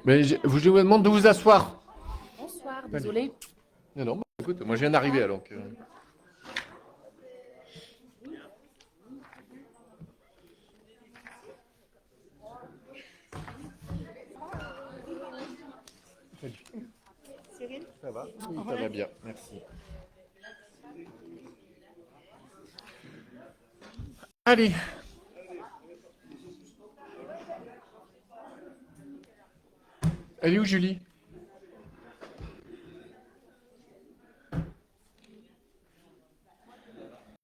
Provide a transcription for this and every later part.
Mais je vous demande de vous asseoir. Bonsoir, Allez. désolé. Non, non, bah, écoute, moi je viens d'arriver alors que. Cyril. Ça va? Oui, ça va bien, merci. Allez, elle est où Julie?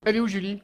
Elle est où Julie?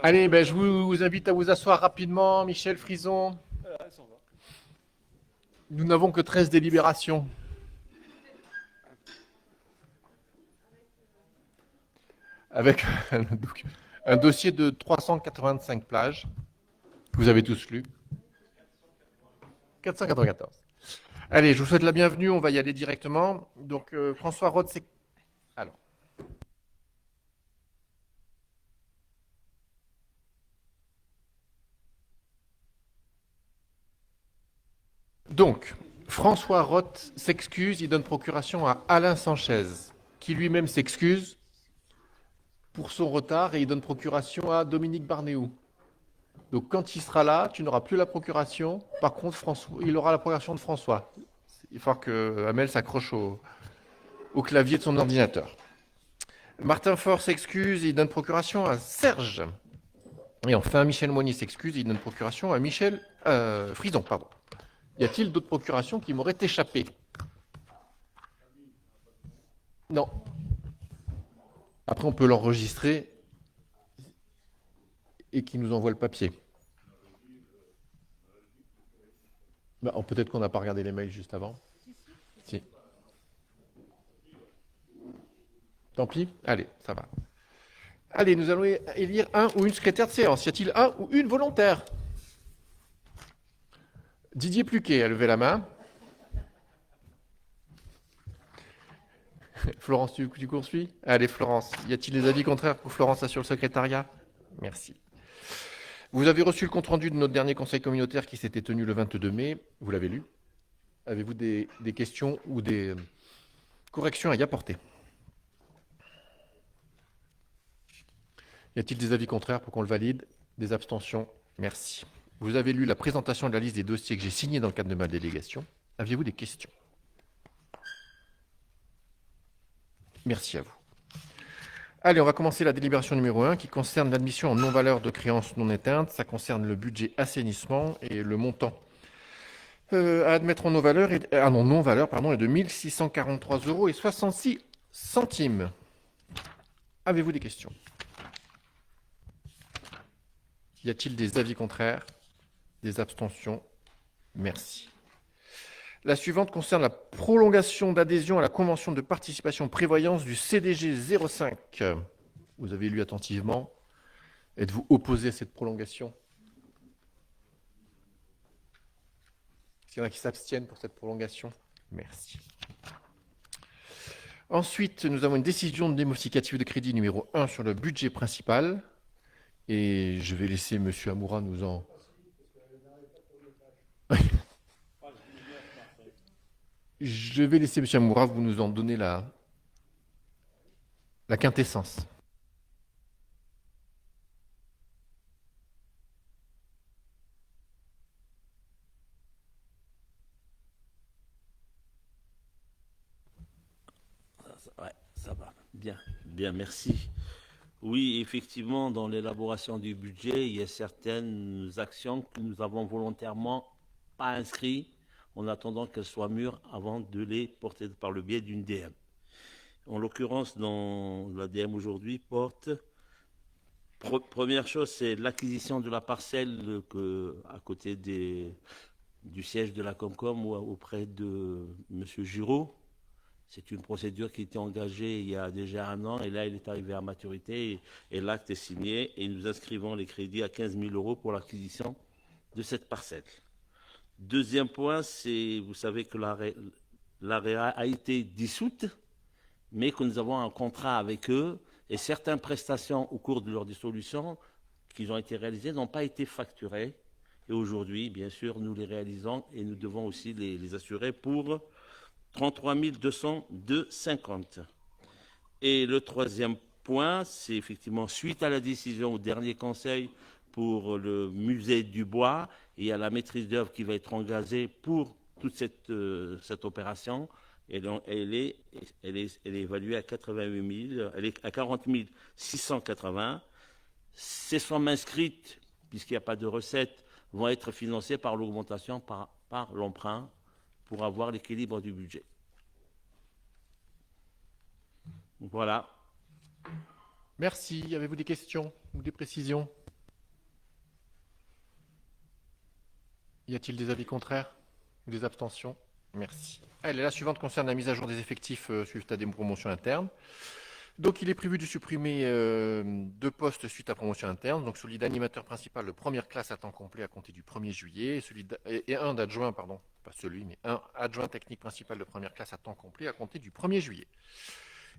Allez, ben, je vous invite à vous asseoir rapidement, Michel Frison. Nous n'avons que 13 délibérations. Avec un dossier de 385 plages. Vous avez tous lu. 494. Allez, je vous souhaite la bienvenue, on va y aller directement. Donc, François Roth, c'est. Alors. Donc, François Roth s'excuse, il donne procuration à Alain Sanchez, qui lui-même s'excuse pour son retard et il donne procuration à Dominique Barnéou. Donc, quand il sera là, tu n'auras plus la procuration. Par contre, François, il aura la procuration de François. Il va falloir que Amel s'accroche au clavier de son ordinateur. Martin Faure s'excuse, il donne procuration à Serge. Et enfin, Michel Moigny s'excuse, il donne procuration à Michel Frison. Pardon. Y a-t-il d'autres procurations qui m'auraient échappé? Non. Après, on peut l'enregistrer et qu'il nous envoie le papier. Bah, peut-être qu'on n'a pas regardé les mails juste avant. Si. Tant pis. Allez, ça va. Allez, nous allons élire un ou une secrétaire de séance. Y a-t-il un ou une volontaire? Didier Pluquet a levé la main. Florence, tu poursuis? Allez, Florence. Y a-t-il des avis contraires pour Florence assure le secrétariat? Merci. Vous avez reçu le compte-rendu de notre dernier conseil communautaire qui s'était tenu le 22 mai. Vous l'avez lu. Avez-vous des questions ou des corrections à y apporter? Y a-t-il des avis contraires pour qu'on le valide? Des abstentions? Merci. Vous avez lu la présentation de la liste des dossiers que j'ai signés dans le cadre de ma délégation. Aviez-vous des questions? Merci à vous. Allez, on va commencer la délibération numéro 1 qui concerne l'admission en non-valeur de créances non éteintes. Ça concerne le budget assainissement et le montant à admettre en non-valeur est, non-valeur, pardon, est de 1 643,66 €. Avez-vous des questions? Y a-t-il des avis contraires? Des abstentions? Merci. La suivante concerne la prolongation d'adhésion à la convention de participation prévoyance du CDG 05. Vous avez lu attentivement. Êtes-vous opposé à cette prolongation? Est-ce qu'il y en a qui s'abstiennent pour cette prolongation? Merci. Ensuite, nous avons une décision de démodificative de crédit numéro 1 sur le budget principal. Et je vais laisser M. Amoura nous en... Je vais laisser M. Amoura vous nous en donner la quintessence. Ouais, ça va. Bien, bien, merci. Oui, effectivement, dans l'élaboration du budget, il y a certaines actions que nous avons volontairement pas inscrites en attendant qu'elles soient mûres avant de les porter par le biais d'une DM. En l'occurrence, dans la DM aujourd'hui porte, première chose, c'est l'acquisition de la parcelle à côté du siège de la Comcom ou auprès de M. Giraud. C'est une procédure qui était engagée il y a déjà un an et là, il est arrivé à maturité et l'acte est signé et nous inscrivons les crédits à 15 000 euros pour l'acquisition de cette parcelle. Deuxième point, c'est, vous savez que l'AREA a été dissoute, mais que nous avons un contrat avec eux et certaines prestations au cours de leur dissolution qui ont été réalisées n'ont pas été facturées. Et aujourd'hui, bien sûr, nous les réalisons et nous devons aussi les assurer pour 33 202,50. Et le troisième point, c'est effectivement suite à la décision au dernier conseil pour le musée du bois et à la maîtrise d'œuvre qui va être engagée pour toute cette opération. Et donc, elle est évaluée à 88 000, elle est à 40 680. Ces sommes inscrites, puisqu'il n'y a pas de recettes, vont être financées par l'augmentation par l'emprunt pour avoir l'équilibre du budget. Voilà. Merci. Avez-vous des questions ou des précisions? Y a-t-il des avis contraires ou des abstentions? Merci. Allez, la suivante concerne la mise à jour des effectifs suite à des promotions internes. Donc, il est prévu de supprimer deux postes suite à promotion interne. Donc, celui d'animateur principal de première classe à temps complet à compter du 1er juillet et un d'adjoint, pardon, pas celui, mais un adjoint technique principal de première classe à temps complet à compter du 1er juillet.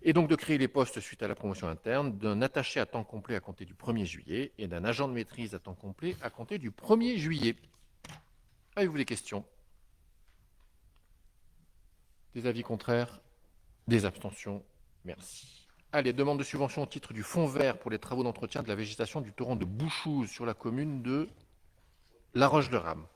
Et donc de créer les postes suite à la promotion interne d'un attaché à temps complet à compter du 1er juillet et d'un agent de maîtrise à temps complet à compter du 1er juillet. Avez-vous des questions? Des avis contraires? Des abstentions? Merci. Allez, demande de subvention au titre du fonds vert pour les travaux d'entretien de la végétation du torrent de Bouchouze sur la commune de La Roche-de-Rame.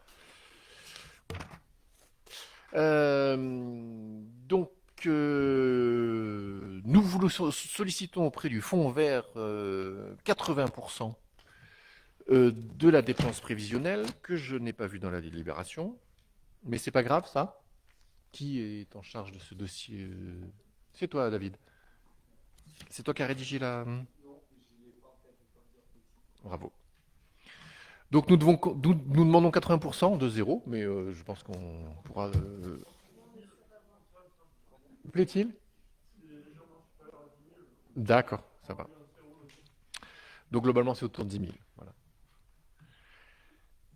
Donc, nous vous sollicitons auprès du fonds vert 80% de la dépense prévisionnelle que je n'ai pas vue dans la délibération. Mais c'est pas grave, ça. Qui est en charge de ce dossier? C'est toi, David. C'est toi qui as rédigé la... Bravo. Donc nous demandons 80% de zéro, mais je pense qu'on pourra... Plaît-il? D'accord, ça va. Donc globalement, c'est autour de 10 000. Voilà.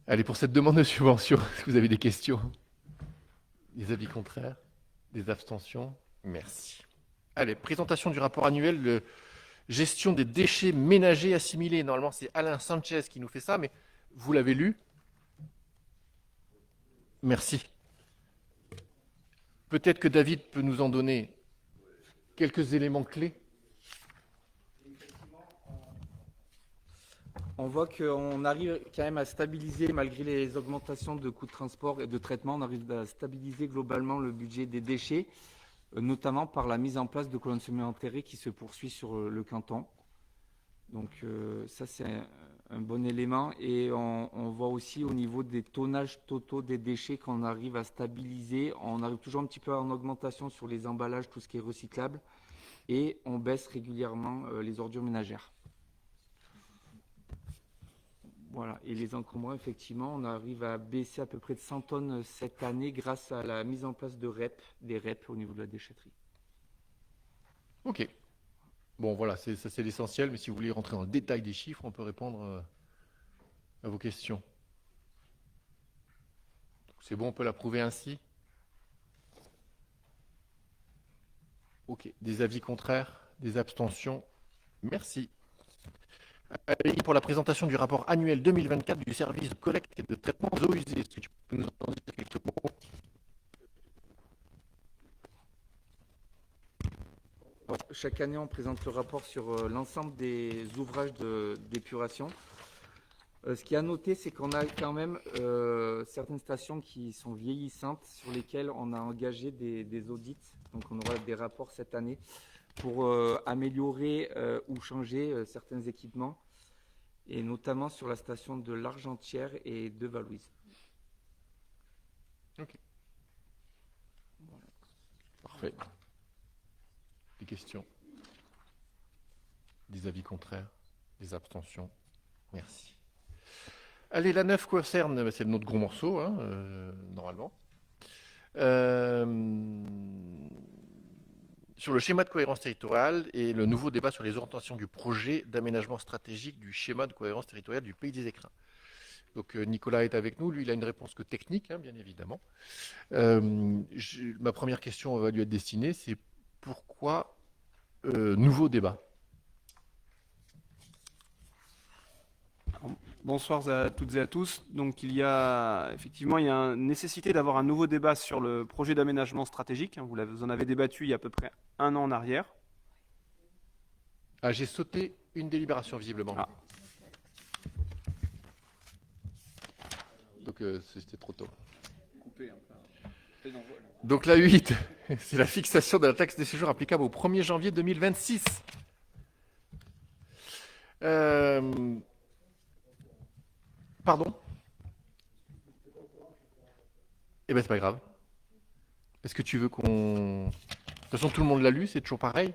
Allez, pour cette demande de subvention, est-ce que vous avez des questions? Des avis contraires? Des abstentions? Merci. Allez, présentation du rapport annuel de gestion des déchets ménagers assimilés. Normalement, c'est Alain Sanchez qui nous fait ça, mais vous l'avez lu? Merci. Peut-être que David peut nous en donner quelques éléments clés. On voit qu'on arrive quand même à stabiliser, malgré les augmentations de coûts de transport et de traitement, on arrive à stabiliser globalement le budget des déchets, notamment par la mise en place de colonnes semi-enterrées qui se poursuit sur le canton. Donc ça, c'est un bon élément. Et on voit aussi au niveau des tonnages totaux des déchets qu'on arrive à stabiliser. On arrive toujours un petit peu en augmentation sur les emballages, tout ce qui est recyclable. Et on baisse régulièrement les ordures ménagères. Voilà. Et les encombrants, effectivement, on arrive à baisser à peu près de 100 tonnes cette année grâce à la mise en place de des REP au niveau de la déchetterie. Ok. Bon, voilà, ça c'est l'essentiel, mais si vous voulez rentrer dans le détail des chiffres, on peut répondre à vos questions. C'est bon, on peut l'approuver ainsi? Ok. Des avis contraires? Des abstentions? Merci. Allez, pour la présentation du rapport annuel 2024 du service de collecte et de traitement aux eaux usées. Est-ce que tu peux nous en dire quelques mots? Chaque année, on présente le rapport sur l'ensemble des ouvrages d'épuration. Ce qui est à noter, c'est qu'on a quand même certaines stations qui sont vieillissantes sur lesquelles on a engagé des audits. Donc on aura des rapports cette année pour améliorer ou changer certains équipements, et notamment sur la station de l'Argentière et de Valouise. Ok. Parfait. Des questions? Des avis contraires? Des abstentions? Merci. Allez, la 9 concerne, c'est notre gros morceau, hein, normalement. Sur le schéma de cohérence territoriale et le nouveau débat sur les orientations du projet d'aménagement stratégique du schéma de cohérence territoriale du Pays des Écrins. Donc Nicolas est avec nous, lui il a une réponse que technique, hein, bien évidemment. Ma première question va lui être destinée, c'est pourquoi nouveau débat? Bonsoir à toutes et à tous. Donc effectivement il y a une nécessité d'avoir un nouveau débat sur le projet d'aménagement stratégique. Vous en avez débattu il y a à peu près 1 an en arrière. Ah, j'ai sauté une délibération visiblement. Ah. Donc c'était trop tôt. Donc la 8, c'est la fixation de la taxe de séjour applicable au 1er janvier 2026. Pardon? Eh bien, c'est pas grave. Est-ce que tu veux qu'on... De toute façon, tout le monde l'a lu, c'est toujours pareil.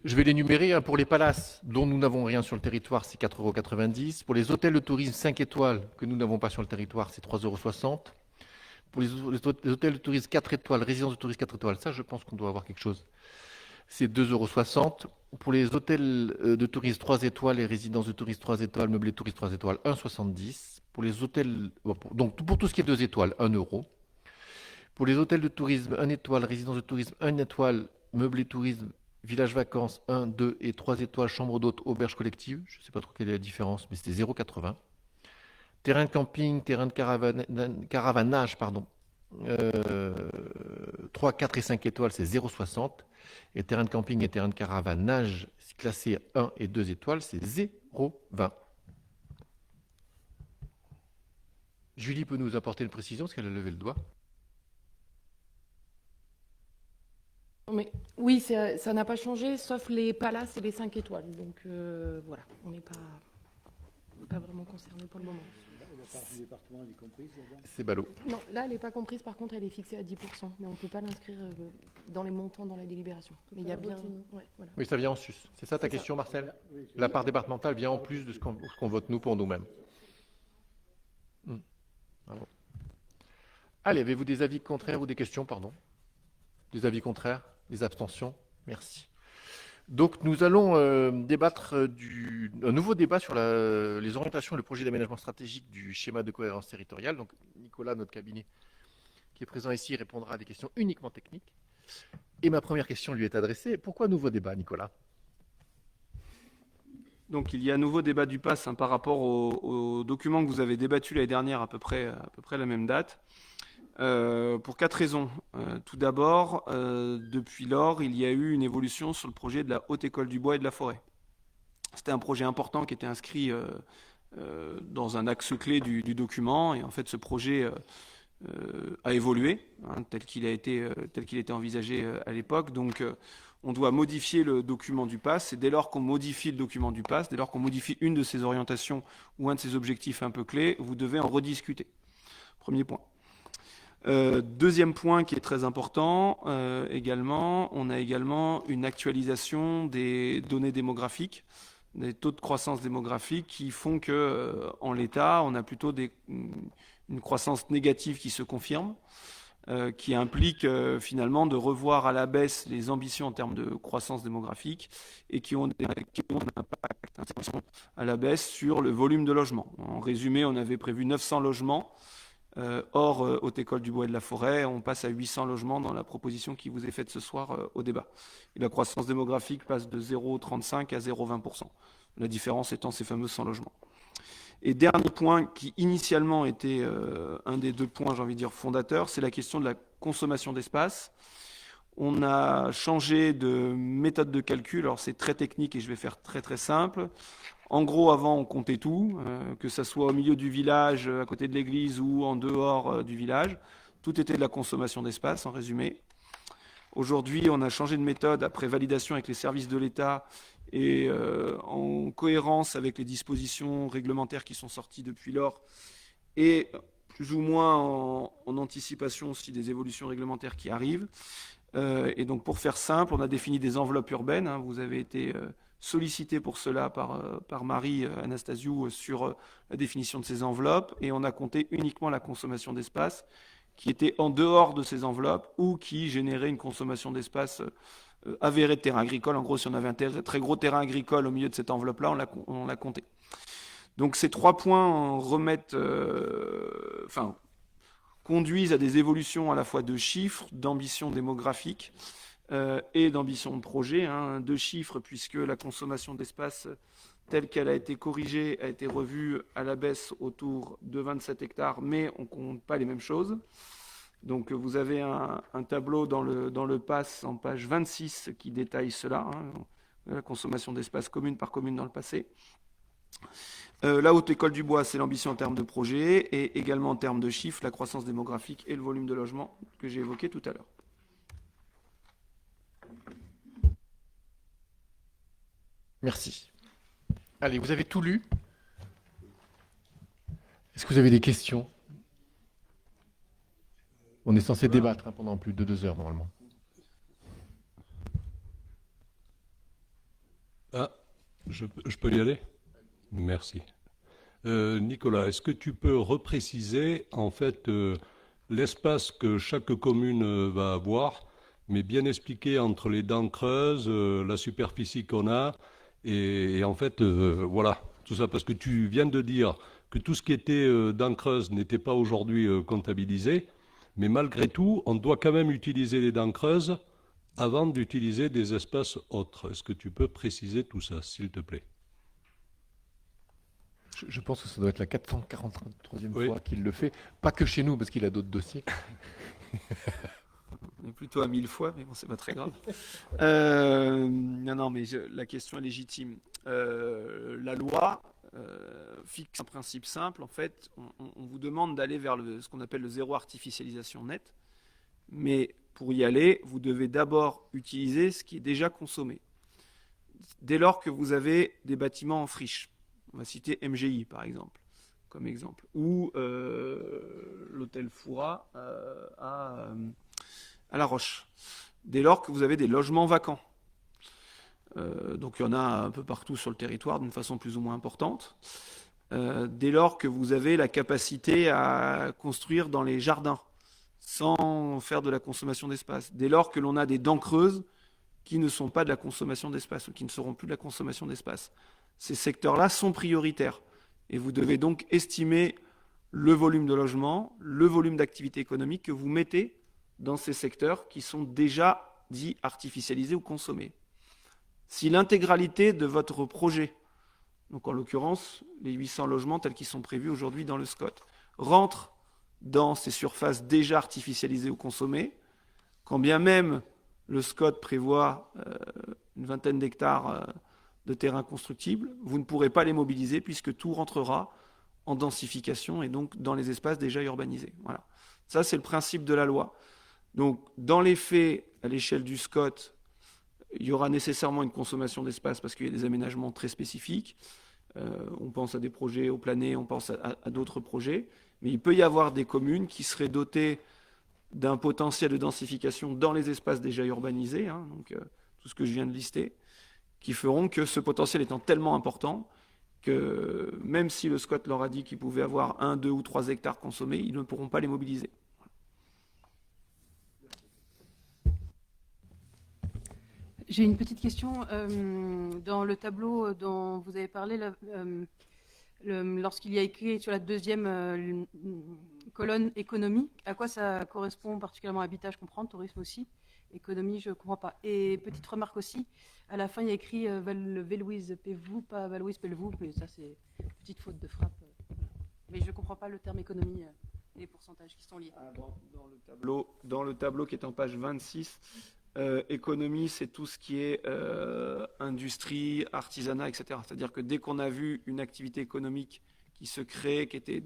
Je vais l'énumérer. Hein, pour les palaces dont nous n'avons rien sur le territoire, c'est 4,90 €. Pour les hôtels de tourisme 5 étoiles que nous n'avons pas sur le territoire, c'est 3,60 €. Pour les hôtels de tourisme 4 étoiles, résidences de tourisme 4 étoiles, ça, je pense qu'on doit avoir quelque chose. C'est 2,60 €. Pour les hôtels de tourisme 3 étoiles et résidences de tourisme 3 étoiles, meublés de tourisme 3 étoiles, 1,70 €. Pour les hôtels, donc pour tout ce qui est 2 étoiles, 1 €. Pour les hôtels de tourisme 1 étoile, résidences de tourisme 1 étoile, meublés de tourisme, village vacances 1, 2 et 3 étoiles, chambre d'hôtes, auberge collective, je ne sais pas trop quelle est la différence, mais c'était 0,80 €. Terrain de camping, terrain de caravanage, pardon. 3, 4 et 5 étoiles, c'est 0,60 €. Et terrain de camping et terrain de caravanage classés 1 et 2 étoiles, c'est 0,20 €. Julie peut nous apporter une précision parce qu'elle a levé le doigt. Mais, oui, ça n'a pas changé, sauf les palaces et les 5 étoiles. Donc voilà, on n'est pas vraiment concerné pour le moment. La part du département, elle est comprise là-dedans? C'est ballot. Non, là, elle n'est pas comprise. Par contre, elle est fixée à 10%. Mais on ne peut pas l'inscrire dans les montants dans la délibération. Mais il y a bien... Ouais, voilà. Oui, ça vient en sus. C'est ça ta question, Marcel? La part départementale vient en plus de ce qu'on vote nous pour nous-mêmes. Bravo. Allez, avez-vous des avis contraires ou des questions, pardon? Des avis contraires? Des abstentions? Merci. Donc, nous allons débattre un nouveau débat sur les orientations et le projet d'aménagement stratégique du schéma de cohérence territoriale. Donc, Nicolas, notre cabinet, qui est présent ici, répondra à des questions uniquement techniques. Et ma première question lui est adressée. Pourquoi nouveau débat, Nicolas? Donc il y a un nouveau débat du PAS par rapport au document que vous avez débattu l'année dernière à peu près la même date. Pour 4 raisons. Tout d'abord, depuis lors, il y a eu une évolution sur le projet de la Haute École du Bois et de la Forêt. C'était un projet important qui était inscrit dans un axe clé du document, et en fait ce projet a évolué, hein, tel qu'il était envisagé à l'époque. Donc on doit modifier le document du PAS, et dès lors qu'on modifie le document du PAS, dès lors qu'on modifie une de ses orientations ou un de ses objectifs un peu clés, vous devez en rediscuter. Premier point. Deuxième point qui est très important également, on a également une actualisation des données démographiques, des taux de croissance démographique qui font que en l'état, on a plutôt une croissance négative qui se confirme, qui implique finalement de revoir à la baisse les ambitions en termes de croissance démographique, et qui ont un impact à la baisse sur le volume de logements. En résumé, on avait prévu 900 logements. Hors Haute École du Bois et de la Forêt, on passe à 800 logements dans la proposition qui vous est faite ce soir au débat. Et la croissance démographique passe de 0,35 à 0,20%. La différence étant ces fameux 100 logements. Et dernier point qui initialement était un des 2 points, j'ai envie de dire, fondateurs, c'est la question de la consommation d'espace. On a changé de méthode de calcul, alors c'est très technique et je vais faire très très simple. En gros, avant, on comptait tout, que ça soit au milieu du village, à côté de l'église ou en dehors du village. Tout était de la consommation d'espace, en résumé. Aujourd'hui, on a changé de méthode après validation avec les services de l'État et en cohérence avec les dispositions réglementaires qui sont sorties depuis lors et plus ou moins en anticipation aussi des évolutions réglementaires qui arrivent. Et donc, pour faire simple, on a défini des enveloppes urbaines. Hein. Vous avez été sollicité pour cela par Marie Anastasiou sur la définition de ces enveloppes. Et on a compté uniquement la consommation d'espace qui était en dehors de ces enveloppes ou qui générait une consommation d'espace avérée de terrain agricole. En gros, si on avait un très gros terrain agricole au milieu de cette enveloppe-là, on l'a compté. Donc, ces 3 points remettent... conduisent à des évolutions à la fois de chiffres, d'ambition démographique et d'ambition de projet. Hein. 2 chiffres, puisque la consommation d'espace telle qu'elle a été corrigée a été revue à la baisse autour de 27 hectares, mais on ne compte pas les mêmes choses. Donc vous avez un tableau dans le PAS en page 26 qui détaille cela, hein, la consommation d'espace commune par commune dans le passé. La Haute École du Bois, c'est l'ambition en termes de projet et également en termes de chiffres, la croissance démographique et le volume de logement que j'ai évoqué tout à l'heure. Merci. Allez, vous avez tout lu. Est-ce que vous avez des questions? On est censé débattre pendant plus de 2 heures normalement. Ah, je peux y aller? Merci. Nicolas, est-ce que tu peux repréciser en fait l'espace que chaque commune va avoir, mais bien expliqué entre les dents creuses, la superficie qu'on a, et en fait, voilà, tout ça, parce que tu viens de dire que tout ce qui était dents creuses n'était pas aujourd'hui comptabilisé, mais malgré tout, on doit quand même utiliser les dents creuses avant d'utiliser des espaces autres. Est-ce que tu peux préciser tout ça, s'il te plaît? Je pense que ça doit être la 443e Oui. fois qu'il le fait. Pas que chez nous, parce qu'il a d'autres dossiers. On est plutôt à 1000 fois, mais bon, c'est pas très grave. Non, mais la question est légitime. La loi fixe un principe simple. En fait, on vous demande d'aller vers ce qu'on appelle le zéro artificialisation nette. Mais pour y aller, vous devez d'abord utiliser ce qui est déjà consommé. Dès lors que vous avez des bâtiments en friche, on va citer MGI par exemple, comme exemple, ou l'hôtel Foura à La Roche. Dès lors que vous avez des logements vacants, donc il y en a un peu partout sur le territoire d'une façon plus ou moins importante, dès lors que vous avez la capacité à construire dans les jardins, sans faire de la consommation d'espace, dès lors que l'on a des dents creuses qui ne sont pas de la consommation d'espace ou qui ne seront plus de la consommation d'espace. Ces secteurs-là sont prioritaires et vous devez donc estimer le volume de logement, le volume d'activité économique que vous mettez dans ces secteurs qui sont déjà dits artificialisés ou consommés. Si l'intégralité de votre projet, donc en l'occurrence les 800 logements tels qu'ils sont prévus aujourd'hui dans le SCOT, rentre dans ces surfaces déjà artificialisées ou consommées, quand bien même le SCOT prévoit une vingtaine d'hectares de terrains constructibles, vous ne pourrez pas les mobiliser puisque tout rentrera en densification et donc dans les espaces déjà urbanisés. Voilà. Ça, c'est le principe de la loi. Donc, dans les faits, à l'échelle du SCOT, il y aura nécessairement une consommation d'espace parce qu'il y a des aménagements très spécifiques. On pense à des projets au plané, on pense à d'autres projets. Mais il peut y avoir des communes qui seraient dotées d'un potentiel de densification dans les espaces déjà urbanisés, hein, donc tout ce que je viens de lister, qui feront que ce potentiel étant tellement important que même si le SCOT leur a dit qu'ils pouvaient avoir 1, 2 ou 3 hectares consommés, ils ne pourront pas les mobiliser. J'ai une petite question. Dans le tableau dont vous avez parlé, lorsqu'il y a écrit sur la deuxième colonne économie, à quoi ça correspond particulièrement? Habitat, je comprends, tourisme aussi. Économie, je ne comprends pas. Et petite remarque aussi, à la fin, il y a écrit Velouise Pévou, pas Valouise Pelvou, mais ça, c'est une petite faute de frappe. Mais je ne comprends pas le terme économie et les pourcentages qui sont liés. Dans le tableau qui est en page 26, Économie, c'est tout ce qui est industrie, artisanat, etc. C'est-à-dire que dès qu'on a vu une activité économique qui se crée, qui était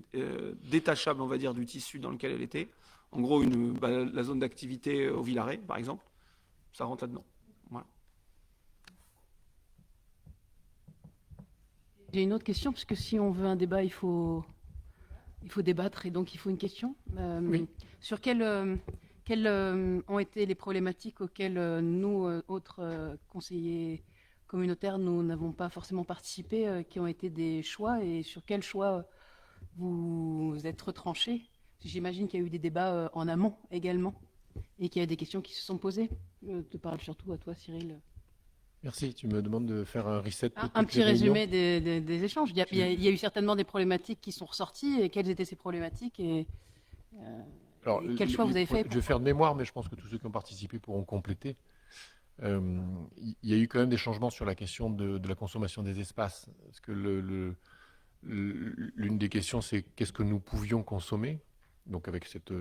détachable, on va dire, du tissu dans lequel elle était, en gros, la zone d'activité au Villaret, par exemple, ça rentre là-dedans. Voilà. J'ai une autre question, parce que si on veut un débat, il faut débattre, et donc il faut une question. Oui. Sur quelles ont été les problématiques auxquelles nous, autres conseillers communautaires, nous n'avons pas forcément participé, qui ont été des choix, et sur quels choix vous êtes retranchés? J'imagine qu'il y a eu des débats en amont également, et qu'il y a des questions qui se sont posées. Je te parle surtout à toi, Cyril. Merci. Tu me demandes de faire un reset de Un toutes petit les réunions. résumé des échanges. Il y a eu certainement des problématiques qui sont ressorties, et quelles étaient ces problématiques, et Alors, quel choix vous avez fait? je vais faire de mémoire, mais je pense que tous ceux qui ont participé pourront compléter. Il y a eu quand même des changements sur la question de la consommation des espaces. Parce que l'une des questions, c'est qu'est-ce que nous pouvions consommer, donc avec cet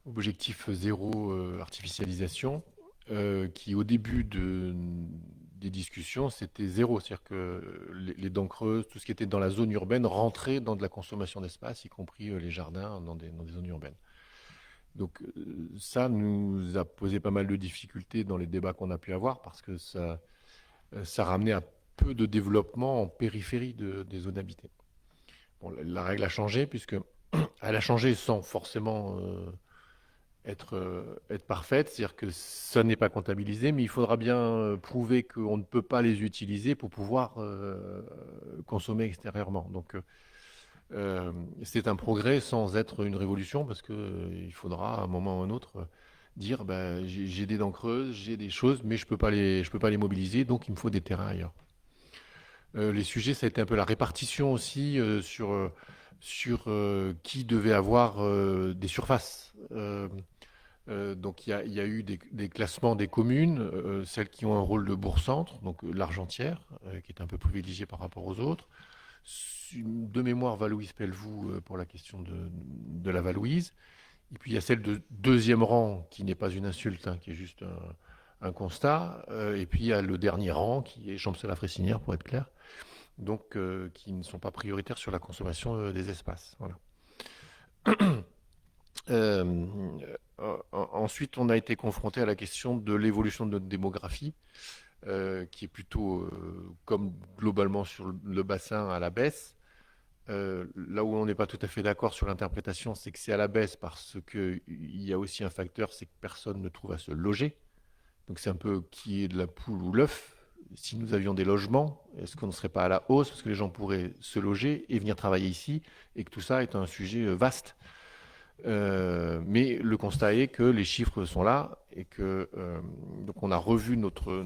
objectif zéro artificialisation, qui au début des discussions, c'était zéro. C'est-à-dire que les dents creuses, tout ce qui était dans la zone urbaine rentrait dans de la consommation d'espace, y compris les jardins dans des zones urbaines. Donc ça nous a posé pas mal de difficultés dans les débats qu'on a pu avoir, parce que ça ramenait à peu de développement en périphérie des zones habitées. Bon, la règle a changé, puisque elle a changé sans forcément être parfaite, c'est-à-dire que ça n'est pas comptabilisé, mais il faudra bien prouver qu'on ne peut pas les utiliser pour pouvoir consommer extérieurement. Donc c'est un progrès sans être une révolution, parce qu'il faudra à un moment ou à un autre dire j'ai des dents creuses, j'ai des choses, mais je peux pas les mobiliser, donc il me faut des terrains ailleurs. Les sujets, ça a été un peu la répartition aussi sur qui devait avoir des surfaces. Donc il y a eu des classements des communes, celles qui ont un rôle de bourg-centre, donc l'Argentière, qui est un peu privilégiée par rapport aux autres. De mémoire, Valouise-Pelvoux pour la question de la Valouise. Et puis il y a celle de deuxième rang, qui n'est pas une insulte, hein, qui est juste un constat. Et puis il y a le dernier rang, qui est Champcel-la-Fressinière, pour être clair, donc qui ne sont pas prioritaires sur la consommation des espaces. Voilà. Ensuite, on a été confronté à la question de l'évolution de notre démographie, qui est plutôt, comme globalement sur le bassin, à la baisse. Là où on n'est pas tout à fait d'accord sur l'interprétation, c'est que c'est à la baisse parce qu'il y a aussi un facteur, c'est que personne ne trouve à se loger. Donc c'est un peu qui est de la poule ou l'œuf. Si nous avions des logements, est-ce qu'on ne serait pas à la hausse parce que les gens pourraient se loger et venir travailler ici, et que tout ça est un sujet vaste. Mais le constat est que les chiffres sont là, et que donc on a revu notre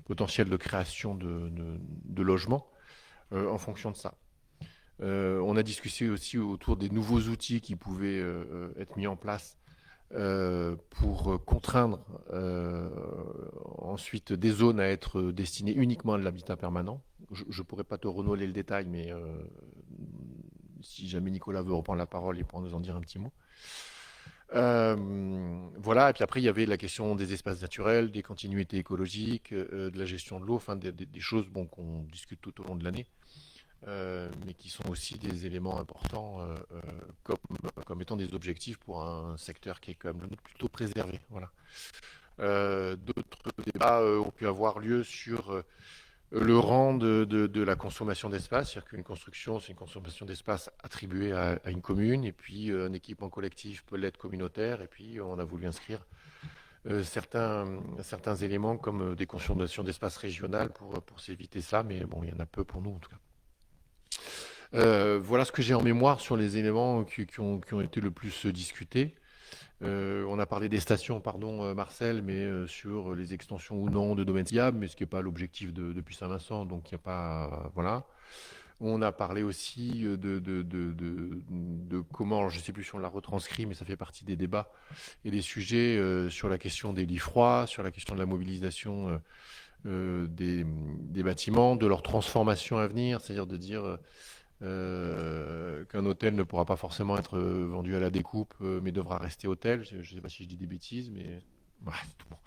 potentiel de création de logements en fonction de ça. On a discuté aussi autour des nouveaux outils qui pouvaient être mis en place pour contraindre ensuite des zones à être destinées uniquement à l'habitat permanent. Je ne pourrais pas te renouveler le détail, mais si jamais Nicolas veut reprendre la parole, il pourra nous en dire un petit mot. Voilà, et puis après il y avait la question des espaces naturels, des continuités écologiques, de la gestion de l'eau, enfin des choses qu'on discute tout au long de l'année, mais qui sont aussi des éléments importants comme étant des objectifs pour un secteur qui est quand même le nôtre plutôt préservé. Voilà. D'autres débats ont pu avoir lieu sur le rang de la consommation d'espace, c'est-à-dire qu'une construction, c'est une consommation d'espace attribuée à une commune, et puis un équipement collectif peut l'être communautaire, et puis on a voulu inscrire certains éléments comme des consommations d'espace régionales pour s'éviter ça, mais bon, il y en a peu pour nous en tout cas. Voilà ce que j'ai en mémoire sur les éléments qui ont été le plus discutés. On a parlé des stations, pardon Marcel, mais sur les extensions ou non de domaines skiables, mais ce qui n'est pas l'objectif depuis Saint-Vincent, donc il n'y a pas... voilà. On a parlé aussi de comment, je ne sais plus si on l'a retranscrit, mais ça fait partie des débats et des sujets sur la question des lits froids, sur la question de la mobilisation des bâtiments, de leur transformation à venir, c'est-à-dire de dire qu'un hôtel ne pourra pas forcément être vendu à la découpe, mais devra rester hôtel. Je ne sais pas si je dis des bêtises, mais ouais, c'est tout bon.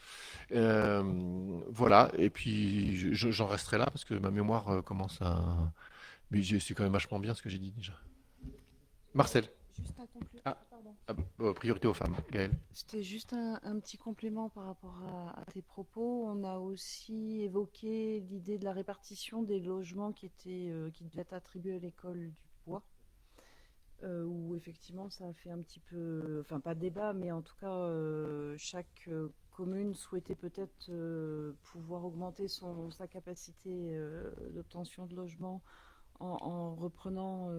Voilà, et puis j'en resterai là parce que ma mémoire commence à... Mais c'est quand même vachement bien ce que j'ai dit déjà. Marcel, Juste un complément. Ah. Pardon. priorité aux femmes. Gaël. C'était juste un petit complément par rapport à tes propos. On a aussi évoqué l'idée de la répartition des logements qui devaient être attribués à l'école du bois, où effectivement ça a fait un petit peu, enfin pas débat, mais en tout cas chaque commune souhaitait peut-être pouvoir augmenter sa capacité d'obtention de logements en reprenant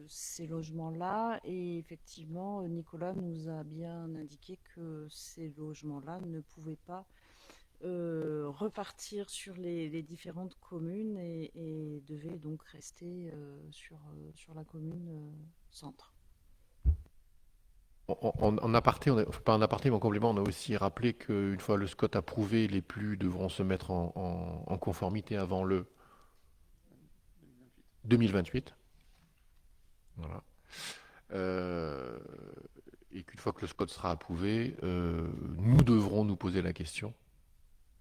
ces logements-là. Et effectivement, Nicolas nous a bien indiqué que ces logements-là ne pouvaient pas repartir sur les différentes communes et devaient donc rester sur la commune centre. En aparté, pas en aparté, mais en complément, on a aussi rappelé qu'une fois le SCOT approuvé, les PLU devront se mettre en conformité avant le 2028. Voilà. Et qu'une fois que le SCOT sera approuvé, nous devrons nous poser la question.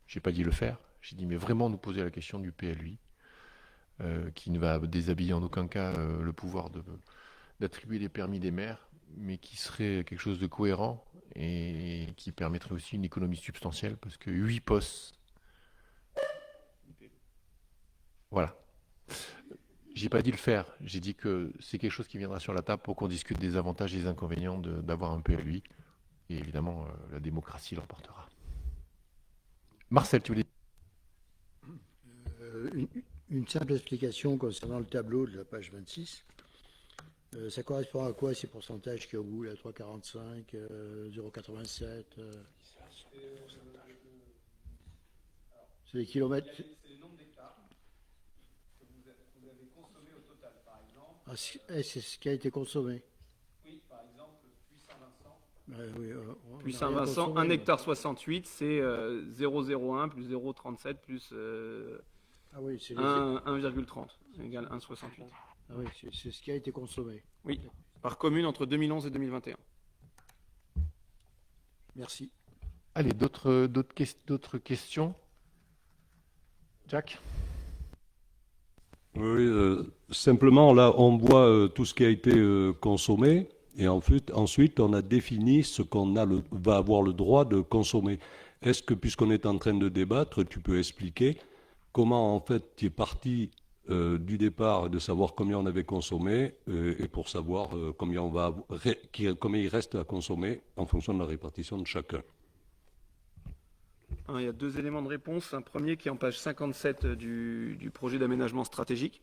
Je n'ai pas dit le faire, j'ai dit mais vraiment nous poser la question du PLUI, qui ne va déshabiller en aucun cas le pouvoir d'attribuer les permis des maires, mais qui serait quelque chose de cohérent et qui permettrait aussi une économie substantielle, parce que 8 postes. Voilà. J'ai pas dit le faire, j'ai dit que c'est quelque chose qui viendra sur la table pour qu'on discute des avantages et des inconvénients d'avoir un PLUI. Et évidemment, la démocratie l'emportera. Marcel, tu voulais... Une simple explication concernant le tableau de la page 26. Ça correspond à quoi ces pourcentages qui est au bout, là, 3,45, 0,87 c'est les kilomètres. C'est le nombre d'hectares que vous avez consommé au total, par exemple. Ah, c'est ce qui a été consommé. Oui, par exemple, Puy-Saint-Vincent. Oui, Puis Saint-Vincent, 1 hectare 68, c'est 0,01 plus 0,37 plus ah oui, c'est 1,30 égale 1,68. Ah oui, c'est ce qui a été consommé. Oui, par commune entre 2011 et 2021. Merci. Allez, d'autres questions? Jack? Oui, simplement, là, on voit tout ce qui a été consommé, et ensuite, on a défini ce qu'on va avoir le droit de consommer. Est-ce que, puisqu'on est en train de débattre, tu peux expliquer comment, en fait, tu es parti du départ de savoir combien on avait consommé et pour savoir combien il reste à consommer en fonction de la répartition de chacun? Il y a deux éléments de réponse. Un premier qui est en page 57 du projet d'aménagement stratégique.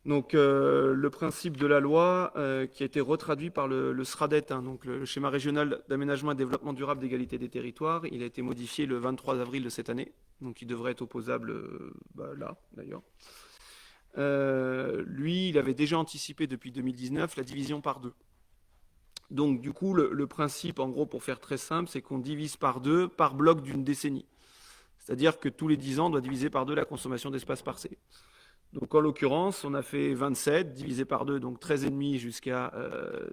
Donc le principe de la loi qui a été retraduit par le SRADET, donc le schéma régional d'aménagement et développement durable d'égalité des territoires, il a été modifié le 23 avril de cette année, donc il devrait être opposable là d'ailleurs. Lui, il avait déjà anticipé depuis 2019 la division par deux. Donc du coup, le principe, en gros, pour faire très simple, c'est qu'on divise par deux par bloc d'une décennie. C'est-à-dire que tous les 10 ans, on doit diviser par deux la consommation d'espace parcellé. Donc en l'occurrence, on a fait 27 divisé par 2, donc 13,5 jusqu'à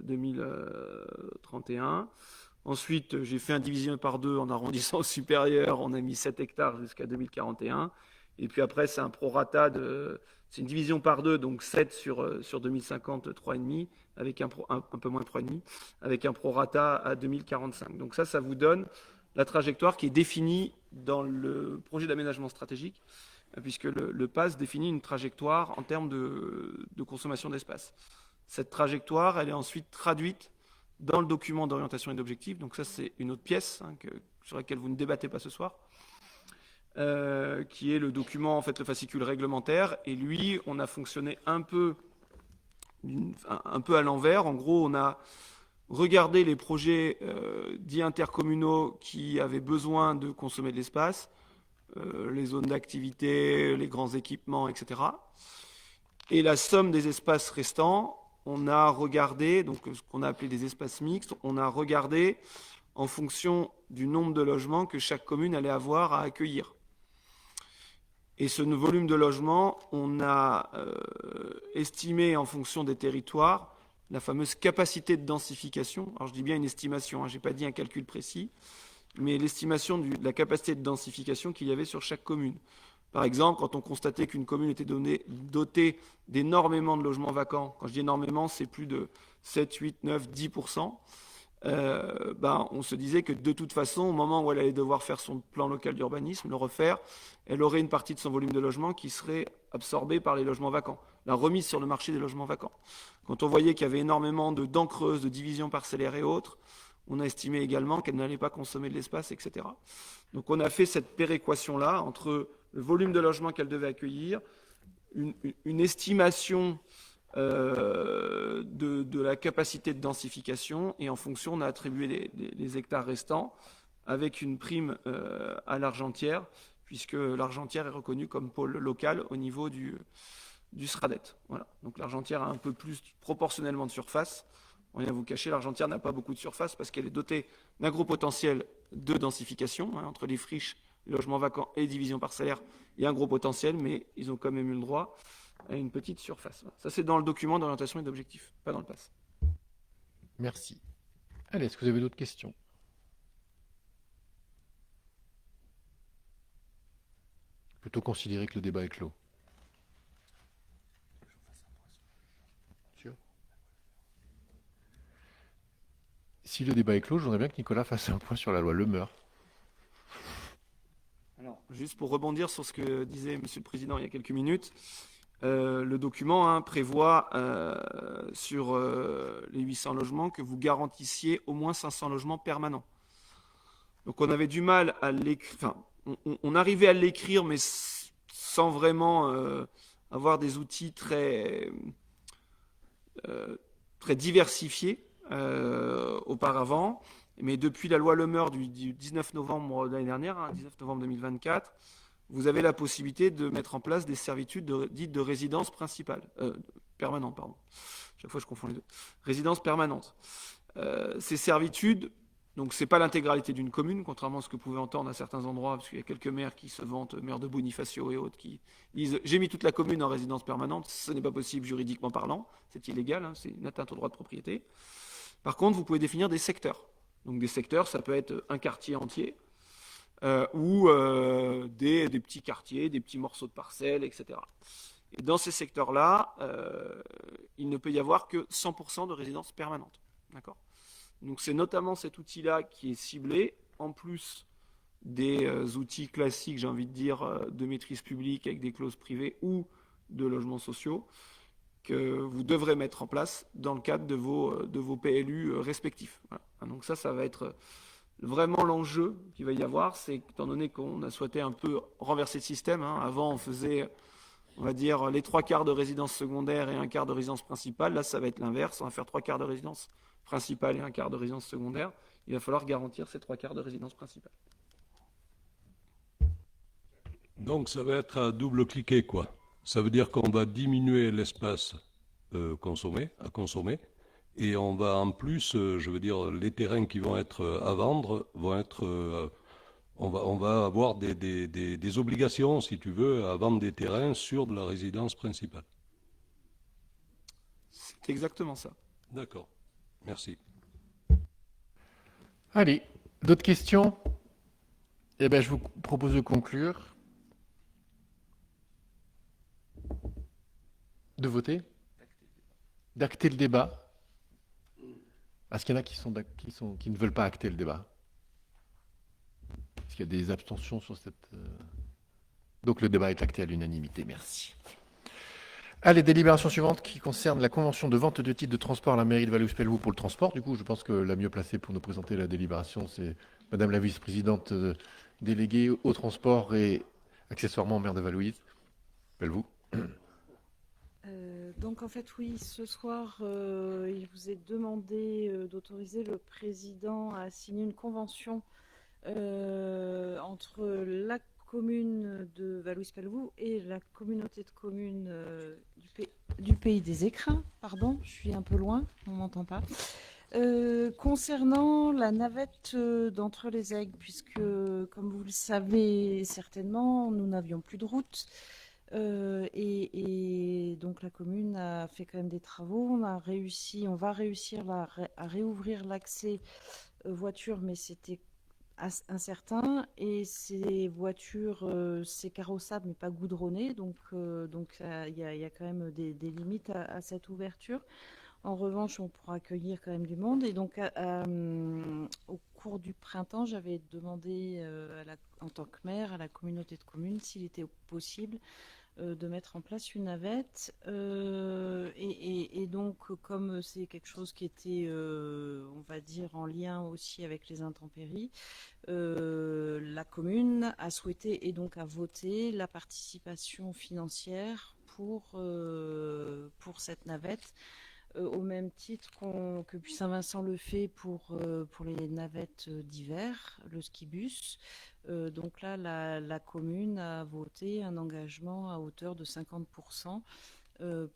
2031. Ensuite, j'ai fait un division par 2 en arrondissant au supérieur, on a mis 7 hectares jusqu'à 2041. Et puis après, c'est un prorata c'est une division par 2, donc 7 sur 2050, 3,5, avec un peu moins de 3,5, avec un prorata à 2045. Donc ça vous donne la trajectoire qui est définie dans le projet d'aménagement stratégique, puisque le PAS définit une trajectoire en termes de consommation d'espace. Cette trajectoire, elle est ensuite traduite dans le document d'orientation et d'objectifs. Donc ça, c'est une autre pièce sur laquelle vous ne débattez pas ce soir, qui est le document, en fait, le fascicule réglementaire. Et lui, on a fonctionné un peu à l'envers. En gros, on a regardé les projets dits intercommunaux qui avaient besoin de consommer de l'espace, les zones d'activité, les grands équipements, etc. Et la somme des espaces restants, on a regardé, donc ce qu'on a appelé des espaces mixtes, on a regardé en fonction du nombre de logements que chaque commune allait avoir à accueillir. Et ce volume de logement, on a estimé en fonction des territoires la fameuse capacité de densification. Alors je dis bien une estimation, je n'ai pas dit un calcul précis, mais l'estimation de la capacité de densification qu'il y avait sur chaque commune. Par exemple, quand on constatait qu'une commune était dotée d'énormément de logements vacants, quand je dis énormément, c'est plus de 7, 8, 9, 10%, on se disait que de toute façon, au moment où elle allait devoir faire son plan local d'urbanisme, le refaire, elle aurait une partie de son volume de logement qui serait absorbée par les logements vacants, la remise sur le marché des logements vacants. Quand on voyait qu'il y avait énormément de dents creuses, de divisions parcellaires et autres, on a estimé également qu'elle n'allait pas consommer de l'espace, etc. Donc on a fait cette péréquation-là entre le volume de logement qu'elle devait accueillir, une estimation de la capacité de densification, et en fonction, on a attribué les hectares restants avec une prime à l'Argentière, puisque l'Argentière est reconnue comme pôle local au niveau du SRADET. Voilà. Donc l'Argentière a un peu plus proportionnellement de surface. On vient vous cacher, l'Argentière n'a pas beaucoup de surface parce qu'elle est dotée d'un gros potentiel de densification, entre les friches, les logements vacants et les divisions parcellaires. Il y a un gros potentiel, mais ils ont quand même eu le droit à une petite surface. Ça, c'est dans le document d'orientation et d'objectifs, pas dans le PAS. Merci. Allez, est-ce que vous avez d'autres questions? Plutôt considérer que le débat est clos. Sûr. Si le débat est clos, je voudrais bien que Nicolas fasse un point sur la loi Lemeur. Alors, juste pour rebondir sur ce que disait M. le Président il y a quelques minutes, le document prévoit sur les 800 logements que vous garantissiez au moins 500 logements permanents. Donc on avait du mal à l'écrire, on arrivait à l'écrire, mais sans vraiment avoir des outils très diversifiés auparavant. Mais depuis la loi Lemeur du 19 novembre de l'année dernière, 19 novembre 2024, vous avez la possibilité de mettre en place des servitudes dites de résidence principale, permanente, pardon. Chaque fois, je confonds les deux. Résidence permanente. Ces servitudes, donc c'est pas l'intégralité d'une commune, contrairement à ce que vous pouvez entendre à certains endroits, parce qu'il y a quelques maires qui se vantent, maires de Bonifacio et autres, qui disent « j'ai mis toute la commune en résidence permanente ». Ce n'est pas possible juridiquement parlant, c'est illégal, c'est une atteinte au droit de propriété. Par contre, vous pouvez définir des secteurs. Donc des secteurs, ça peut être un quartier entier, ou des petits quartiers, des petits morceaux de parcelles, etc. Et dans ces secteurs-là, il ne peut y avoir que 100% de résidence permanente. D'accord ? Donc c'est notamment cet outil-là qui est ciblé, en plus des outils classiques, j'ai envie de dire, de maîtrise publique avec des clauses privées ou de logements sociaux, que vous devrez mettre en place dans le cadre de vos PLU respectifs. Voilà. Donc ça va être vraiment l'enjeu qu'il va y avoir, c'est étant donné qu'on a souhaité un peu renverser le système, avant on faisait, on va dire, les 3/4 de résidence secondaire et 1/4 de résidence principale, là ça va être l'inverse, on va faire 3/4 de résidence principale et 1/4 de résidence secondaire, il va falloir garantir ces 3/4 de résidence principale. Donc ça va être à double-cliquer, quoi. Ça veut dire qu'on va diminuer l'espace à consommer, et on va en plus, je veux dire, les terrains qui vont être à vendre vont être, on va avoir des obligations, si tu veux, à vendre des terrains sur de la résidence principale. C'est exactement ça. D'accord, merci. Allez, d'autres questions? Eh bien, je vous propose de conclure. De voter? D'acter le débat? Est-ce qu'il y en a qui ne veulent pas acter le débat? Est-ce qu'il y a des abstentions sur cette... Donc le débat est acté à l'unanimité, merci. Allez, délibération suivante qui concerne la convention de vente de titres de transport à la mairie de Valois-Pelvoux pour le transport. Du coup, je pense que la mieux placée pour nous présenter la délibération, c'est Madame la vice-présidente déléguée au transport et accessoirement maire de Valois-Pelvoux. Donc en fait oui, ce soir il vous est demandé d'autoriser le président à signer une convention entre la commune de Valois-Pelvoux et la communauté de communes du Pays des Écrins. Pardon, je suis un peu loin, on m'entend pas. Concernant la navette d'entre les aigues, puisque, comme vous le savez certainement, nous n'avions plus de route. Et donc la commune a fait quand même des travaux. On va réussir à réouvrir l'accès voiture, mais c'était incertain. Et ces voitures, c'est carrossable mais pas goudronné, donc il y a quand même des limites à cette ouverture. En revanche, on pourra accueillir quand même du monde. Et donc, au cours du printemps, j'avais demandé en tant que maire à la communauté de communes s'il était possible de mettre en place une navette. Et donc, comme c'est quelque chose qui était, on va dire, en lien aussi avec les intempéries, la commune a souhaité et donc a voté la participation financière pour cette navette. Au même titre que Puy-Saint-Vincent le fait pour les navettes d'hiver, le skibus. Donc là, la commune a voté un engagement à hauteur de 50%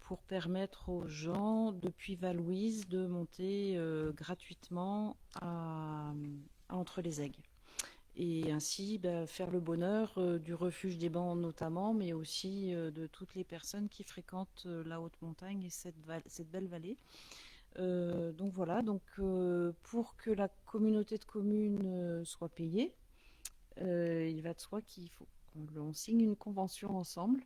pour permettre aux gens depuis Valouise de monter gratuitement entre les aigues. Et ainsi faire le bonheur du refuge des bancs notamment, mais aussi de toutes les personnes qui fréquentent la haute montagne et cette belle vallée. Donc voilà, pour que la communauté de communes soit payée, il va de soi qu'il faut qu'on signe une convention ensemble.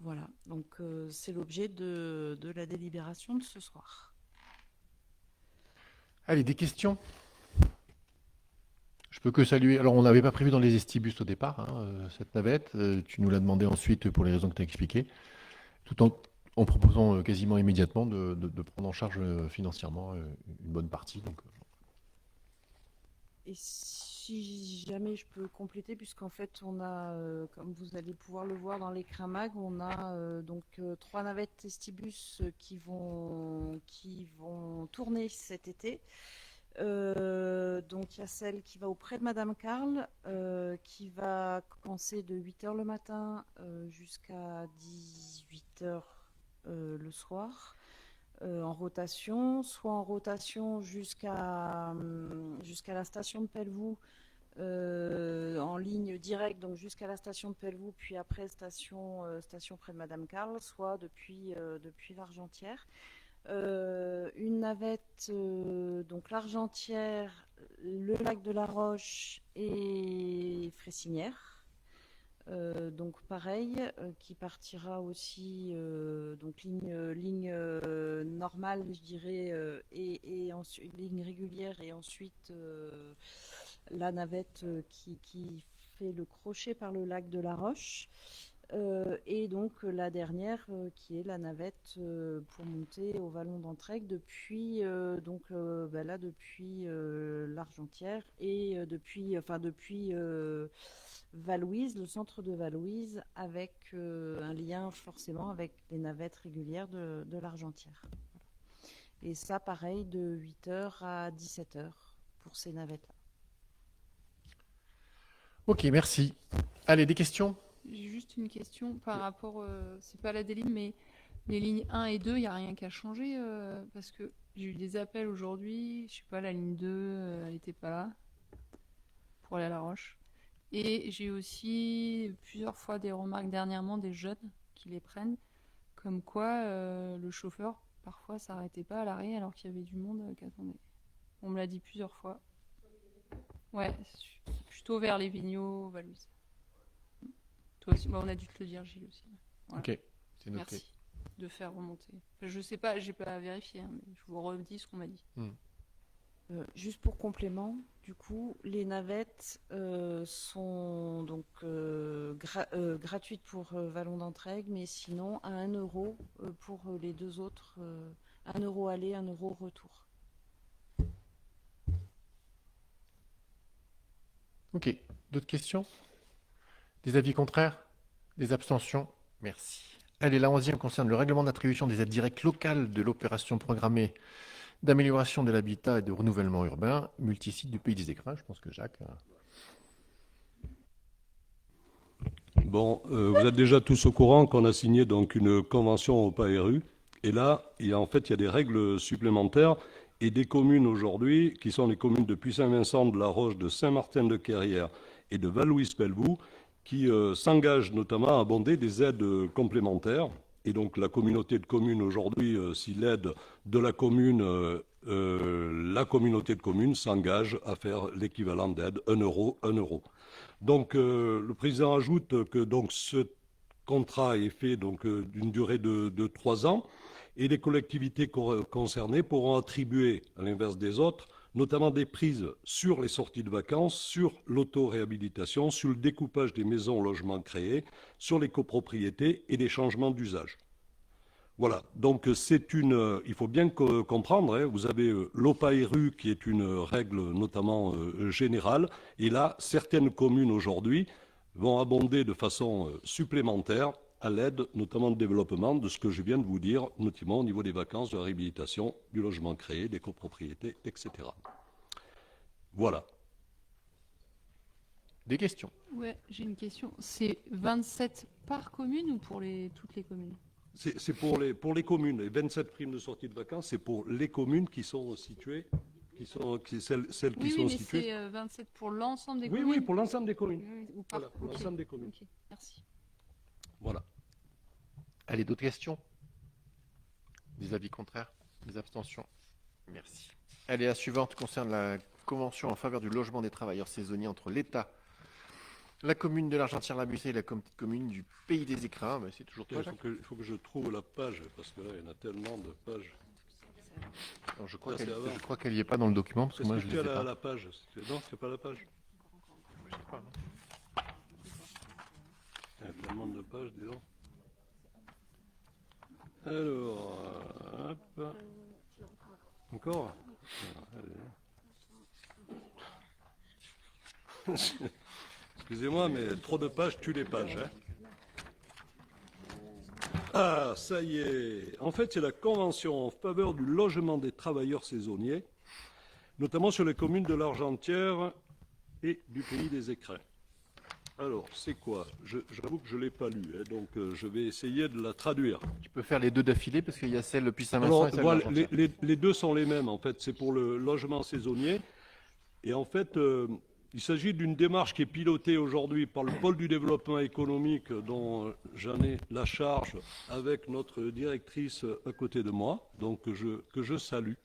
Voilà, donc c'est l'objet de la délibération de ce soir. Allez, des questions? Je peux que saluer. Alors, on n'avait pas prévu dans les estibus au départ, cette navette. Tu nous l'as demandé ensuite pour les raisons que tu as expliquées, tout en proposant quasiment immédiatement de prendre en charge financièrement une bonne partie. Donc, Et si jamais je peux compléter, puisqu'en fait on a, comme vous allez pouvoir le voir dans l'écran mag, on a 3 navettes Estibus qui vont tourner cet été. Donc il y a celle qui va auprès de Madame Carl, qui va commencer de 8h le matin jusqu'à 18h le soir. En rotation, soit en rotation jusqu'à la station de Pelvoux, en ligne directe, donc jusqu'à la station de Pelvoux, puis après station près de Madame Carl, soit depuis l'Argentière. Une navette, donc l'Argentière, le lac de la Roche et Fressinière. Donc pareil, qui partira aussi donc ligne normale, je dirais, et ensuite ligne régulière, et ensuite la navette qui fait le crochet par le lac de la Roche. Et donc la dernière qui est la navette pour monter au Vallon d'Entraigue depuis depuis l'Argentière et depuis Valouise, le centre de Valouise, avec un lien forcément avec les navettes régulières de l'Argentière. Et ça, pareil, de 8h à 17h pour ces navettes-là. Ok, merci. Allez, des questions? J'ai juste une question par rapport, c'est pas la délib, mais les lignes 1 et 2, il n'y a rien qu'à changer parce que j'ai eu des appels aujourd'hui, je sais pas, la ligne 2, elle n'était pas là pour aller à La Roche. Et j'ai aussi plusieurs fois des remarques dernièrement des jeunes qui les prennent, comme quoi le chauffeur parfois s'arrêtait pas à l'arrêt alors qu'il y avait du monde qui attendait. On me l'a dit plusieurs fois. Ouais, plutôt vers les Vigneaux, Valouise. Toi aussi, on a dû te le dire, Gilles aussi. Voilà. Ok, c'est noté. Merci de faire remonter. Je sais pas, j'ai pas vérifié, mais je vous redis ce qu'on m'a dit. Juste pour complément, du coup, les navettes sont donc gratuites pour Vallon d'Entraigue, mais sinon à 1 euro pour les deux autres, 1 euro aller, 1 euro retour. Ok, d'autres questions? Des avis contraires? Des abstentions? Merci. Allez, la 11e concerne le règlement d'attribution des aides directes locales de l'opération programmée d'amélioration de l'habitat et de renouvellement urbain, multisite du Pays des Écrins. Je pense que Jacques... Bon, vous êtes déjà tous au courant qu'on a signé donc une convention au PARU. Et là, il y a des règles supplémentaires. et des communes aujourd'hui, qui sont les communes de Puy-Saint-Vincent, de La Roche, de Saint-Martin-de-Querrières et de Val-Louis-Pelvoux, qui s'engagent notamment à abonder des aides complémentaires. Et donc la communauté de communes aujourd'hui, si l'aide de la communauté de communes s'engage à faire l'équivalent d'aide, 1 euro, 1 euro. Donc le président ajoute que donc, ce contrat est fait d'une durée de 3 ans et les collectivités concernées pourront attribuer, à l'inverse des autres, notamment des prises sur les sorties de vacances, sur l'auto-réhabilitation, sur le découpage des maisons logements créés, sur les copropriétés et les changements d'usage. Voilà, donc il faut bien comprendre, hein, vous avez l'OPAERU qui est une règle notamment générale, et là, certaines communes aujourd'hui vont abonder de façon supplémentaire à l'aide, notamment de développement, de ce que je viens de vous dire, notamment au niveau des vacances, de la réhabilitation, du logement créé, des copropriétés, etc. Voilà. Des questions? Ouais, j'ai une question. C'est 27 par commune ou pour toutes les communes? C'est pour les communes. Les 27 primes de sortie de vacances, c'est pour les communes qui sont situées, celles qui sont mais situées. c'est 27 pour l'ensemble des Oui, communes? oui, pour l'ensemble des communes. Ou par... Voilà, pour l'ensemble des communes. Ok, merci. Voilà. Allez, d'autres questions? Des avis contraires? Des abstentions? Merci. Allez, la suivante concerne la convention en faveur du logement des travailleurs saisonniers entre l'État, la commune de l'Argentière-la-Bussée et la commune du Pays des Écrins. Ben, c'est toujours toi, Jacques. Il faut que je trouve la page, parce que là, il y en a tellement de pages. Alors, je crois qu'elle n'y est pas dans le document, parce que moi, je ne tu l'ai as pas. la page? Non, c'est pas la page. Je sais pas. Il y a tellement de pages, dis donc. Alors, hop. Encore? Excusez-moi, mais trop de pages tue les pages. Hein. Ah, ça y est. En fait, c'est la convention en faveur du logement des travailleurs saisonniers, notamment sur les communes de l'Argentière et du Pays des Écrins. Alors, c'est quoi? J'avoue que je ne l'ai pas lu, hein, donc je vais essayer de la traduire. Tu peux faire les deux d'affilée, parce qu'il y a celle depuis Saint-Vincent et celle de Voilà, l'Argentière. les deux sont les mêmes, en fait. C'est pour le logement saisonnier. Et en fait, il s'agit d'une démarche qui est pilotée aujourd'hui par le pôle du développement économique, dont j'en ai la charge avec notre directrice à côté de moi, donc que je salue.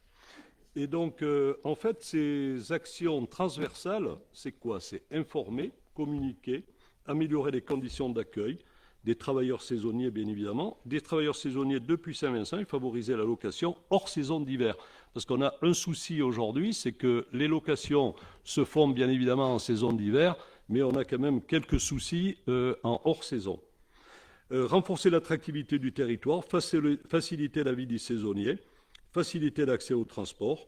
Et donc, en fait, ces actions transversales, c'est quoi? C'est informer, communiquer, améliorer les conditions d'accueil des travailleurs saisonniers, bien évidemment, des travailleurs saisonniers depuis Saint-Vincent et favoriser la location hors saison d'hiver. Parce qu'on a un souci aujourd'hui, c'est que les locations se font bien évidemment en saison d'hiver, mais on a quand même quelques soucis en hors saison. Renforcer l'attractivité du territoire, faciliter la vie des saisonniers, faciliter l'accès au transport.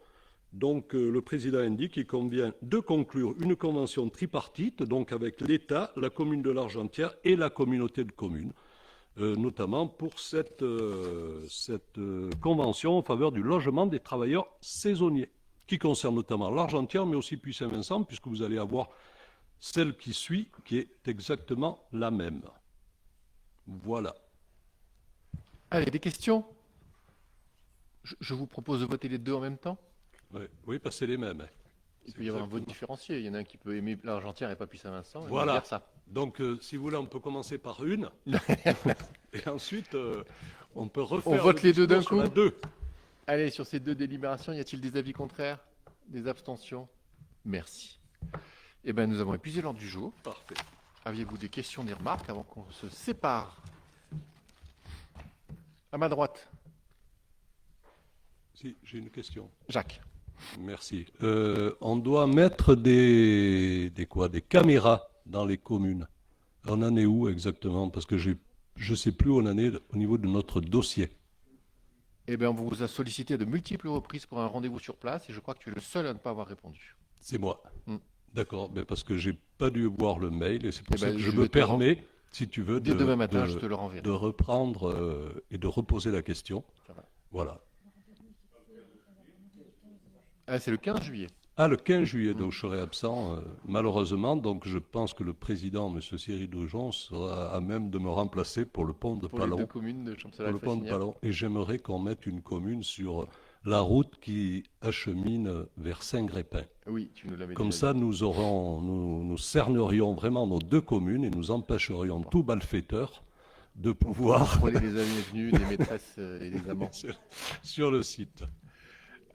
Donc le président indique qu'il convient de conclure une convention tripartite, donc avec l'État, la commune de l'Argentière et la communauté de communes, notamment pour cette convention en faveur du logement des travailleurs saisonniers, qui concerne notamment l'Argentière, mais aussi Puy-Saint-Vincent, puisque vous allez avoir celle qui suit, qui est exactement la même. Voilà. Allez, des questions? Je vous propose de voter les deux en même temps. Oui, parce que c'est les mêmes. Il peut y avoir un vote différencié. Il y en a un qui peut aimer l'Argentière et pas Puy-Saint-Vincent. Voilà. Ça. Donc, si vous voulez, on peut commencer par une. Et ensuite, on peut refaire. On vote les deux d'un coup. Deux. Allez, sur ces deux délibérations, y a-t-il des avis contraires? Des abstentions? Merci. Eh bien, nous avons épuisé l'ordre du jour. Parfait. Aviez-vous des questions, des remarques avant qu'on se sépare? À ma droite. Si, j'ai une question. Jacques. Merci. On doit mettre des caméras dans les communes. On en est où exactement? Parce que je ne sais plus où on en est au niveau de notre dossier. Eh bien, on vous a sollicité à de multiples reprises pour un rendez-vous sur place et je crois que tu es le seul à ne pas avoir répondu. C'est moi. Mm. D'accord, mais parce que je n'ai pas dû voir le mail et c'est pour ça que je je me vais te permets, si tu veux, Dès demain matin, je te le renverrai. de reprendre et de reposer la question. Ça va. Voilà. Ah, c'est le 15 juillet. Ah, le 15 juillet, donc je serai absent, malheureusement. Donc je pense que le président, M. Cyril Drujon, sera à même de me remplacer pour le pont de Pour les deux Pallon. communes de Pour Champsalat le pont de Pallon. Et j'aimerais qu'on mette une commune sur la route qui achemine vers Saint-Grépin. Oui, tu nous l'avais Comme déjà ça, nous cernerions vraiment nos deux communes et nous empêcherions tout malfaiteur de pouvoir Prenez les amis venus, des maîtresses et des amants. sur le site.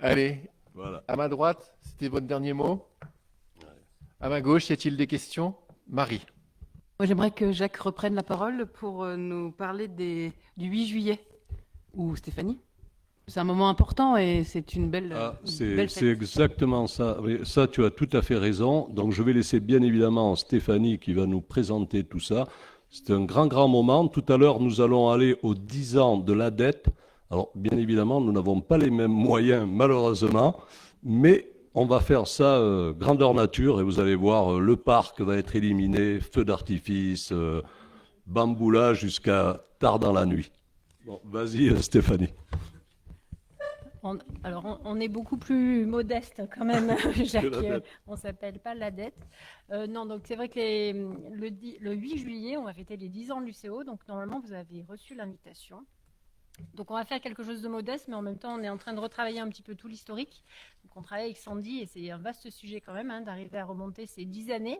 Allez, Voilà. à ma droite, c'était votre dernier mot. À ma gauche, y a-t-il des questions? Marie. Moi, j'aimerais que Jacques reprenne la parole pour nous parler du 8 juillet. Ou Stéphanie. C'est un moment important et c'est une belle, C'est fête. exactement ça. Oui, ça, tu as tout à fait raison. Donc, je vais laisser bien évidemment Stéphanie qui va nous présenter tout ça. C'est un grand, grand moment. Tout à l'heure, nous allons aller aux 10 ans de la dette. Alors, bien évidemment, nous n'avons pas les mêmes moyens, malheureusement, mais on va faire ça grandeur nature et vous allez voir, le parc va être éliminé, feux d'artifice, bamboula jusqu'à tard dans la nuit. Bon, vas-y, Stéphanie. On est beaucoup plus modeste quand même, Jacques. la dette. On s'appelle pas la dette. Non, donc c'est vrai que le 8 juillet, on va fêter les 10 ans de l'UCO. Donc normalement, vous avez reçu l'invitation. Donc on va faire quelque chose de modeste, mais en même temps, on est en train de retravailler un petit peu tout l'historique. Donc on travaille avec Sandy et c'est un vaste sujet quand même, d'arriver à remonter ces 10 années.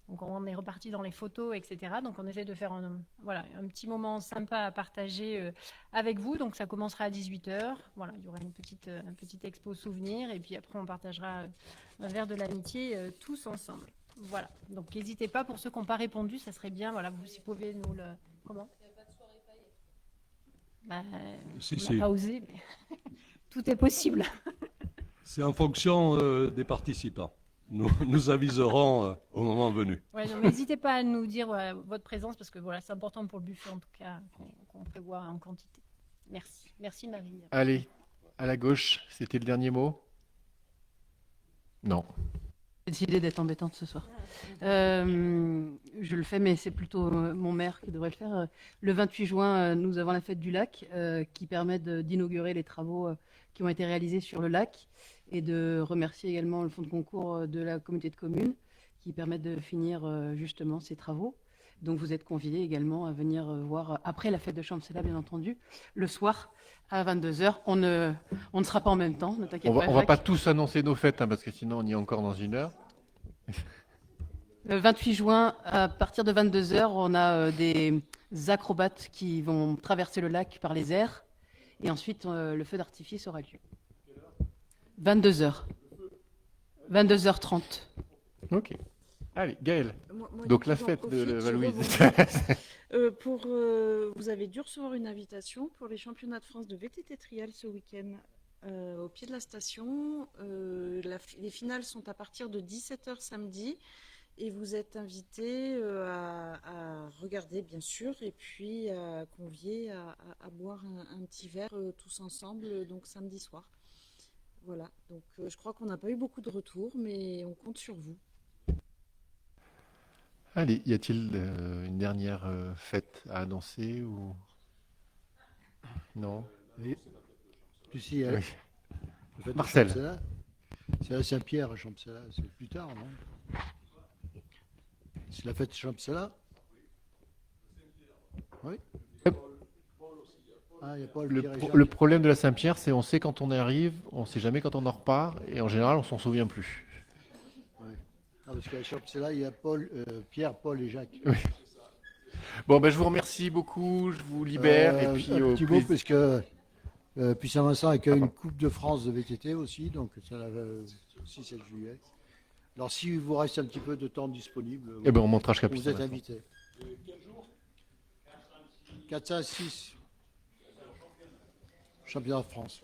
Donc on est reparti dans les photos, etc. Donc on essaie de faire un petit moment sympa à partager avec vous. Donc ça commencera à 18h. Voilà, il y aura une petite expo souvenir et puis après on partagera un verre de l'amitié tous ensemble. Voilà, donc n'hésitez pas, pour ceux qui n'ont pas répondu, ça serait bien, voilà, si vous pouvez nous le... Comment ? On n'a pas osé, mais tout est possible. C'est en fonction des participants. Nous aviserons au moment venu. Ouais, non, n'hésitez pas à nous dire votre présence parce que voilà, c'est important pour le buffet en tout cas qu'on prévoit en quantité. Merci. Merci Marie. Allez, à la gauche, c'était le dernier mot? Non. J'ai décidé d'être embêtante ce soir. Je le fais, mais c'est plutôt mon maire qui devrait le faire. Le 28 juin, nous avons la fête du lac qui permet d'inaugurer les travaux qui ont été réalisés sur le lac et de remercier également le fonds de concours de la communauté de communes qui permettent de finir justement ces travaux. Donc vous êtes conviés également à venir voir après la fête de Champcela, bien entendu, le soir à 22h. On ne sera pas en même temps, ne t'inquiète pas. On va Jacques. pas tous annoncer nos fêtes, parce que sinon on y est encore dans une heure. Le 28 juin, à partir de 22h, on a des acrobates qui vont traverser le lac par les airs. Et ensuite, le feu d'artifice aura lieu. 22h. 22h30. Ok. Allez, Gaëlle. Moi, Donc du la coup, j'en fête de profite, je Valouise. vous avez dû recevoir une invitation pour les championnats de France de VTT Trial ce week-end au pied de la station. Les finales sont à partir de 17h samedi et vous êtes invités à regarder bien sûr et puis à convier à boire un petit verre tous ensemble donc samedi soir. Voilà, donc je crois qu'on n'a pas eu beaucoup de retours mais on compte sur vous. Allez, y a-t-il une dernière fête à annoncer ou non? Oui. Tu sais, Oui. la fête de Marcel. Champcela, c'est à Saint-Pierre, à Champcela, c'est plus tard, non? C'est la fête de Champcela? Oui. Ah, il y a Paul, Pierre et Jacques. Le problème de la Saint-Pierre, c'est on sait quand on arrive, on sait jamais quand on en repart, et en général, on s'en souvient plus. Ouais. Ah, parce qu'à Champcela, il y a Pierre, Paul et Jacques. Oui. Bon, ben, je vous remercie beaucoup, je vous libère, et puis un au petit mot, plaisir. parce que puis Saint-Vincent accueille une Coupe de France de VTT aussi, donc ça 6-7 juillet. Alors si vous reste un petit peu de temps disponible, Eh ben, on montera jusqu'à vous plus êtes tard. invités. 4, 5, 6. Championnat de France.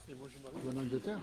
Vous en Angleterre?